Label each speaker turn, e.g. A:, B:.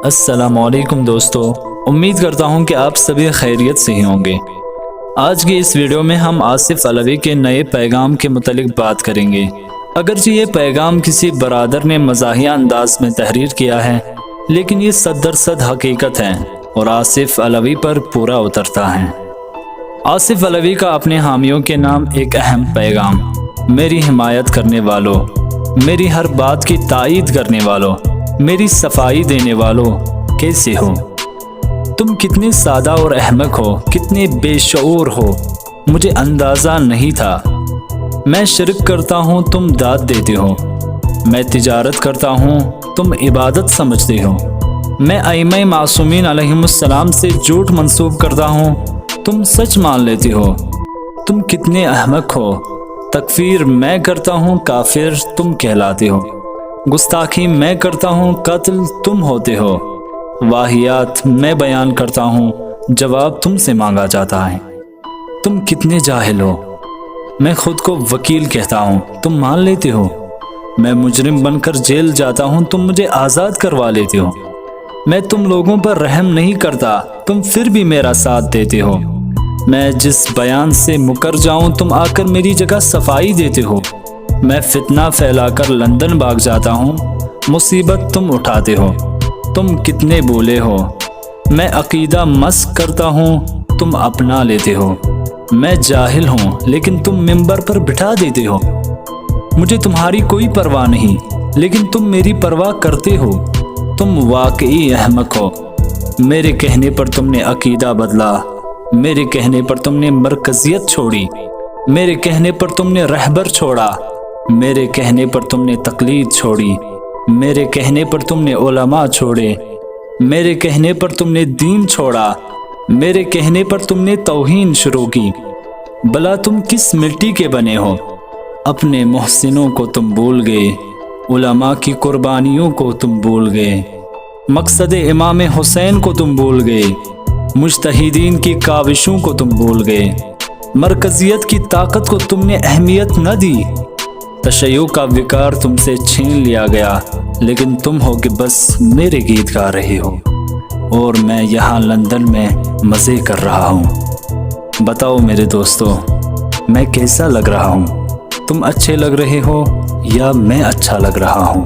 A: السلام علیکم دوستو، امید کرتا ہوں کہ آپ سبھی خیریت سے ہی ہوں گے۔ آج کی اس ویڈیو میں ہم آصف علوی کے نئے پیغام کے متعلق بات کریں گے۔ اگرچہ یہ پیغام کسی برادر نے مزاحیہ انداز میں تحریر کیا ہے، لیکن یہ 100% حقیقت ہے اور آصف علوی پر پورا اترتا ہے۔ آصف علوی کا اپنے حامیوں کے نام ایک اہم پیغام: میری حمایت کرنے والوں، میری ہر بات کی تائید کرنے والوں، میری صفائی دینے والوں، کیسے ہو؟ تم کتنے سادہ اور احمق ہو، کتنے بے شعور ہو، مجھے اندازہ نہیں تھا۔ میں شرک کرتا ہوں، تم داد دیتے ہو۔ میں تجارت کرتا ہوں، تم عبادت سمجھتے ہو۔ میں ائمہ معصومین علیہم السلام سے جھوٹ منسوب کرتا ہوں، تم سچ مان لیتے ہو۔ تم کتنے احمق ہو۔ تکفیر میں کرتا ہوں، کافر تم کہلاتے ہو۔ گستاخی میں کرتا ہوں، قتل تم ہوتے ہو۔ واہیات میں بیان کرتا ہوں، جواب تم سے مانگا جاتا ہے۔ تم کتنے جاہل ہو۔ میں خود کو وکیل کہتا ہوں، تم مان لیتے ہو۔ میں مجرم بن کر جیل جاتا ہوں، تم مجھے آزاد کروا لیتے ہو۔ میں تم لوگوں پر رحم نہیں کرتا، تم پھر بھی میرا ساتھ دیتے ہو۔ میں جس بیان سے مکر جاؤں، تم آ کر میری جگہ صفائی دیتے ہو۔ میں فتنہ پھیلا کر لندن بھاگ جاتا ہوں، مصیبت تم اٹھاتے ہو۔ تم کتنے بولے ہو۔ میں عقیدہ مسخ کرتا ہوں، تم اپنا لیتے ہو۔ میں جاہل ہوں، لیکن تم ممبر پر بٹھا دیتے ہو۔ مجھے تمہاری کوئی پرواہ نہیں، لیکن تم میری پرواہ کرتے ہو۔ تم واقعی احمق ہو۔ میرے کہنے پر تم نے عقیدہ بدلا، میرے کہنے پر تم نے مرکزیت چھوڑی، میرے کہنے پر تم نے رہبر چھوڑا، میرے کہنے پر تم نے تقلید چھوڑی، میرے کہنے پر تم نے علماء چھوڑے، میرے کہنے پر تم نے دین چھوڑا، میرے کہنے پر تم نے توہین شروع کی۔ بلا تم کس مٹی کے بنے ہو؟ اپنے محسنوں کو تم بھول گئے، علماء کی قربانیوں کو تم بھول گئے، مقصد امام حسین کو تم بھول گئے، مجتہدین کی کاوشوں کو تم بھول گئے، مرکزیت کی طاقت کو تم نے اہمیت نہ دی۔ تشیع کا وقار تم سے چھین لیا گیا، لیکن تم ہو کہ بس میرے گیت گا رہے ہو، اور میں یہاں لندن میں مزے کر رہا ہوں۔ بتاؤ میرے دوستو، میں کیسا لگ رہا ہوں؟ تم اچھے لگ رہے ہو یا میں اچھا لگ رہا ہوں؟